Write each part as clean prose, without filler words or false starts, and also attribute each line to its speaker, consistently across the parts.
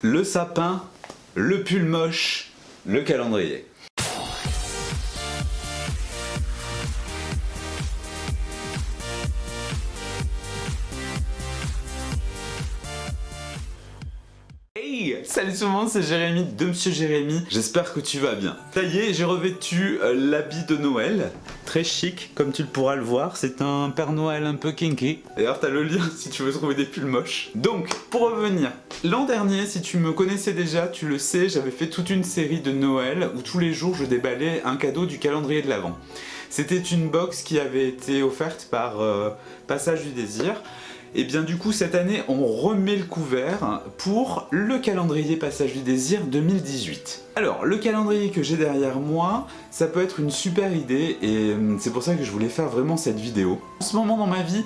Speaker 1: Le sapin, le pull moche, le calendrier. Hey, salut tout le monde, c'est Jérémy de Monsieur Jérémy, j'espère que tu vas bien. Ça y est, j'ai revêtu l'habit de Noël, très chic comme tu le pourras le voir, c'est un Père Noël un peu kinky. D'ailleurs t'as le lien si tu veux trouver des pulls moches. Donc, pour revenir, l'an dernier, si tu me connaissais déjà, tu le sais, j'avais fait toute une série de Noël où tous les jours je déballais un cadeau du calendrier de l'Avent. C'était une box qui avait été offerte par Passage du Désir. Et bien du coup cette année on remet le couvert pour le calendrier Passage du Désir 2018. Alors le calendrier que j'ai derrière moi, ça peut être une super idée et c'est pour ça que je voulais faire vraiment cette vidéo. En ce moment dans ma vie,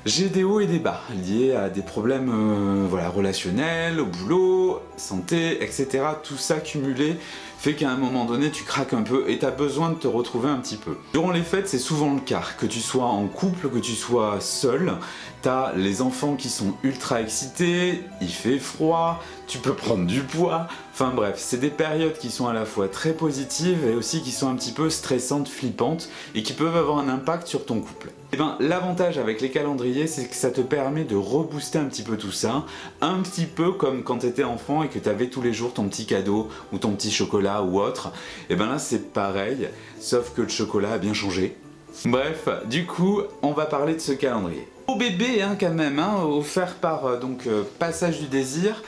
Speaker 1: j'ai des hauts et des bas liés à des problèmes relationnels, au boulot, santé, etc. Tout ça cumulé fait qu'à un moment donné tu craques un peu et tu as besoin de te retrouver un petit peu. Durant les fêtes c'est souvent le cas, que tu sois en couple, que tu sois seul, t'as les enfants qui sont ultra excités, il fait froid, tu peux prendre du poids, enfin bref, c'est des périodes qui sont à la fois très positives et aussi qui sont un petit peu stressantes, flippantes et qui peuvent avoir un impact sur ton couple. Et bien l'avantage avec les calendriers c'est que ça te permet de rebooster un petit peu tout ça, un petit peu comme quand tu étais enfant et que tu avais tous les jours ton petit cadeau ou ton petit chocolat ou autre, et bien là c'est pareil, sauf que le chocolat a bien changé. Bref, du coup, on va parler de ce calendrier. Au bébé quand même, offert par Passage du Désir.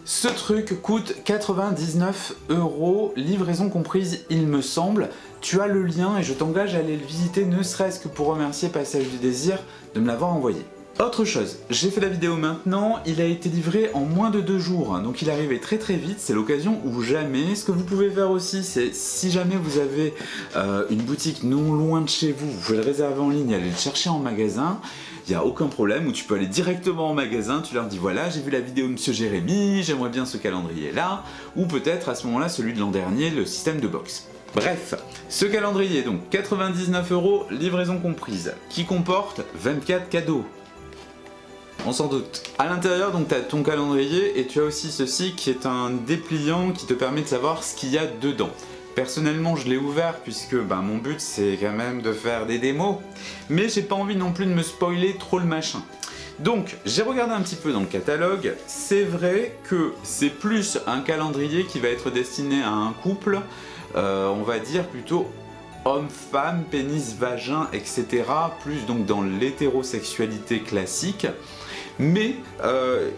Speaker 1: Ce truc coûte 99 €, livraison comprise il me semble. Tu as le lien et je t'engage à aller le visiter ne serait-ce que pour remercier Passage du Désir de me l'avoir envoyé. Autre chose, j'ai fait la vidéo maintenant, il a été livré en moins de 2 jours, donc il est arrivé très très vite, c'est l'occasion ou jamais. Ce que vous pouvez faire aussi, c'est si jamais vous avez une boutique non loin de chez vous, vous pouvez le réserver en ligne et aller le chercher en magasin. Il n'y a aucun problème, ou tu peux aller directement en magasin, tu leur dis voilà j'ai vu la vidéo de Monsieur Jérémy, j'aimerais bien ce calendrier là, ou peut-être à ce moment là celui de l'an dernier, le système de box. Bref, ce calendrier donc 99 €, livraison comprise, qui comporte 24 cadeaux. On s'en doute. À l'intérieur donc tu as ton calendrier et tu as aussi ceci qui est un dépliant qui te permet de savoir ce qu'il y a dedans. Personnellement je l'ai ouvert puisque mon but c'est quand même de faire des démos, mais j'ai pas envie non plus de me spoiler trop le machin. Donc j'ai regardé un petit peu dans le catalogue, c'est vrai que c'est plus un calendrier qui va être destiné à un couple, on va dire plutôt homme-femme, pénis, vagin, etc. Plus donc dans l'hétérosexualité classique. Mais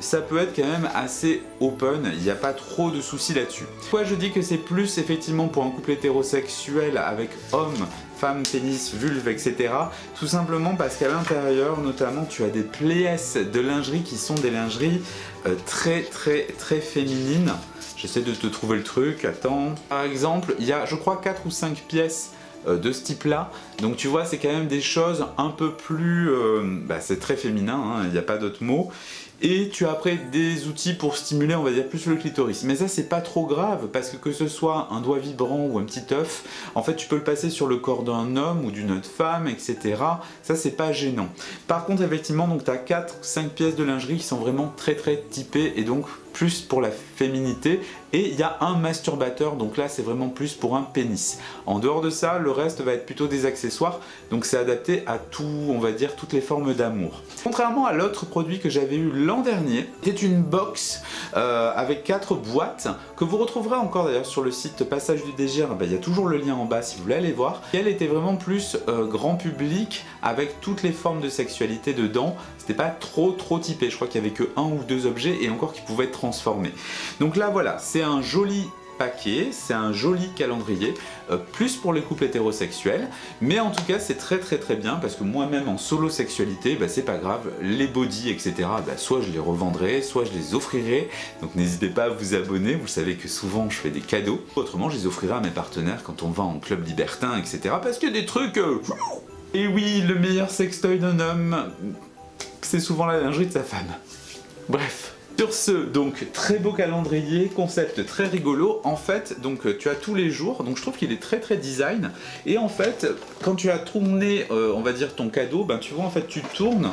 Speaker 1: ça peut être quand même assez open, il n'y a pas trop de soucis là-dessus. Pourquoi je dis que c'est plus effectivement pour un couple hétérosexuel avec homme, femme, pénis, vulve, etc. Tout simplement parce qu'à l'intérieur notamment tu as des pièces de lingerie qui sont des lingeries très féminines. J'essaie de te trouver le truc, attends. Par exemple, il y a je crois 4 ou 5 pièces de ce type là, donc tu vois c'est quand même des choses un peu plus c'est très féminin, il n'y a pas d'autre mot, et tu as après des outils pour stimuler on va dire plus le clitoris, mais ça c'est pas trop grave parce que ce soit un doigt vibrant ou un petit œuf, en fait tu peux le passer sur le corps d'un homme ou d'une autre femme, etc. Ça c'est pas gênant. Par contre effectivement donc tu as 4 ou 5 pièces de lingerie qui sont vraiment très typées et donc plus pour la féminité, et il y a un masturbateur, donc là c'est vraiment plus pour un pénis. En dehors de ça, le reste va être plutôt des accessoires, donc c'est adapté à tout, on va dire, toutes les formes d'amour. Contrairement à l'autre produit que j'avais eu l'an dernier, c'est une box avec 4 boîtes, que vous retrouverez encore d'ailleurs sur le site Passage du Désir, il y a toujours le lien en bas si vous voulez aller voir. Et elle était vraiment plus grand public, avec toutes les formes de sexualité dedans, c'était pas trop typé, je crois qu'il y avait que 1 ou 2 objets et encore qui pouvaient être transformés. Donc là voilà, c'est un joli paquet, c'est un joli calendrier, plus pour les couples hétérosexuels, mais en tout cas c'est très bien parce que moi-même en solo sexualité, c'est pas grave, les body etc, soit je les revendrai, soit je les offrirai, donc n'hésitez pas à vous abonner, vous savez que souvent je fais des cadeaux, autrement je les offrirai à mes partenaires quand on va en club libertin etc, parce qu'il y a des trucs... Et oui, le meilleur sextoy d'un homme, c'est souvent la lingerie de sa femme. Bref. Sur ce, donc très beau calendrier, concept très rigolo. En fait, donc tu as tous les jours, donc je trouve qu'il est très design. Et en fait, quand tu as tourné, on va dire ton cadeau, tu vois en fait tu tournes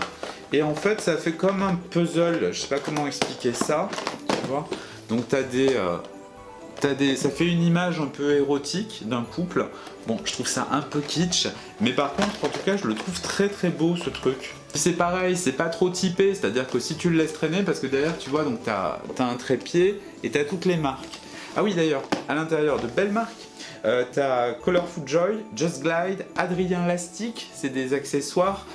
Speaker 1: et en fait ça fait comme un puzzle. Je sais pas comment expliquer ça, tu vois. Donc ça fait une image un peu érotique d'un couple. Bon, je trouve ça un peu kitsch, mais par contre, en tout cas, je le trouve très très beau ce truc. C'est pareil, c'est pas trop typé, c'est-à-dire que si tu le laisses traîner, parce que derrière, tu vois, donc t'as un trépied et t'as toutes les marques. Ah oui, d'ailleurs, à l'intérieur, de belles marques. T'as Colorful Joy, Just Glide, Adrien Lastic, c'est des accessoires.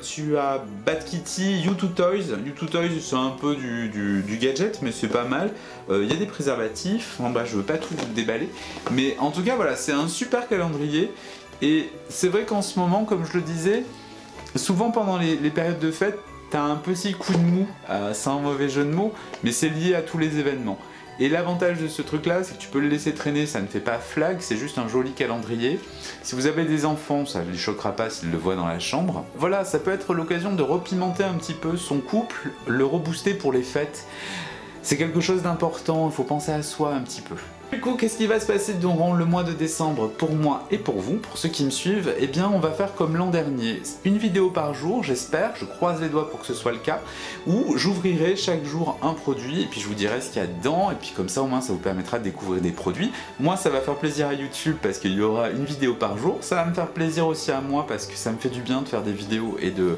Speaker 1: Tu as Bad Kitty, U2 Toys. U2 Toys, c'est un peu du gadget, mais c'est pas mal. Il y a des préservatifs. Bon, bah, je veux pas tout vous déballer. Mais en tout cas, voilà, c'est un super calendrier. Et c'est vrai qu'en ce moment, comme je le disais, souvent pendant les périodes de fête, t'as un petit coup de mou. C'est un mauvais jeu de mots, mais c'est lié à tous les événements. Et l'avantage de ce truc là, c'est que tu peux le laisser traîner, ça ne fait pas flag, c'est juste un joli calendrier. Si vous avez des enfants, ça ne les choquera pas s'ils le voient dans la chambre. Voilà, ça peut être l'occasion de repimenter un petit peu son couple, le rebooster pour les fêtes. C'est quelque chose d'important, il faut penser à soi un petit peu. Du coup, qu'est-ce qui va se passer durant le mois de décembre pour moi et pour vous, pour ceux qui me suivent? Eh bien, on va faire comme l'an dernier, une vidéo par jour, j'espère, je croise les doigts pour que ce soit le cas, où j'ouvrirai chaque jour un produit, et puis je vous dirai ce qu'il y a dedans, et puis comme ça au moins ça vous permettra de découvrir des produits. Moi, ça va faire plaisir à YouTube parce qu'il y aura une vidéo par jour, ça va me faire plaisir aussi à moi parce que ça me fait du bien de faire des vidéos et de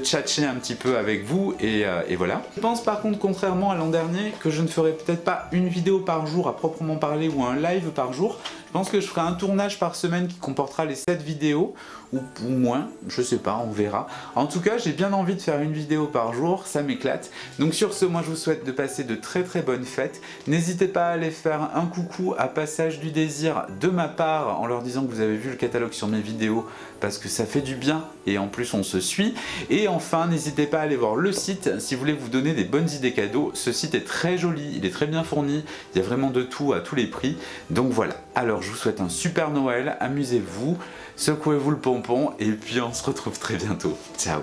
Speaker 1: tchatcher un petit peu avec vous et voilà. Je pense par contre, contrairement à l'an dernier, que je ne ferai peut-être pas une vidéo par jour à proprement parler ou un live par jour. Je pense que je ferai un tournage par semaine qui comportera les 7 vidéos ou moins, je sais pas, on verra. En tout cas, j'ai bien envie de faire une vidéo par jour, ça m'éclate. Donc sur ce, moi je vous souhaite de passer de très très bonnes fêtes. N'hésitez pas à aller faire un coucou à Passage du Désir de ma part en leur disant que vous avez vu le catalogue sur mes vidéos parce que ça fait du bien et en plus on se suit. Et enfin, n'hésitez pas à aller voir le site si vous voulez vous donner des bonnes idées cadeaux. Ce site est très joli, il est très bien fourni, il y a vraiment de tout à tous les prix. Donc voilà, alors je vous souhaite un super Noël, amusez-vous, secouez-vous le pompon et puis on se retrouve très bientôt. Ciao!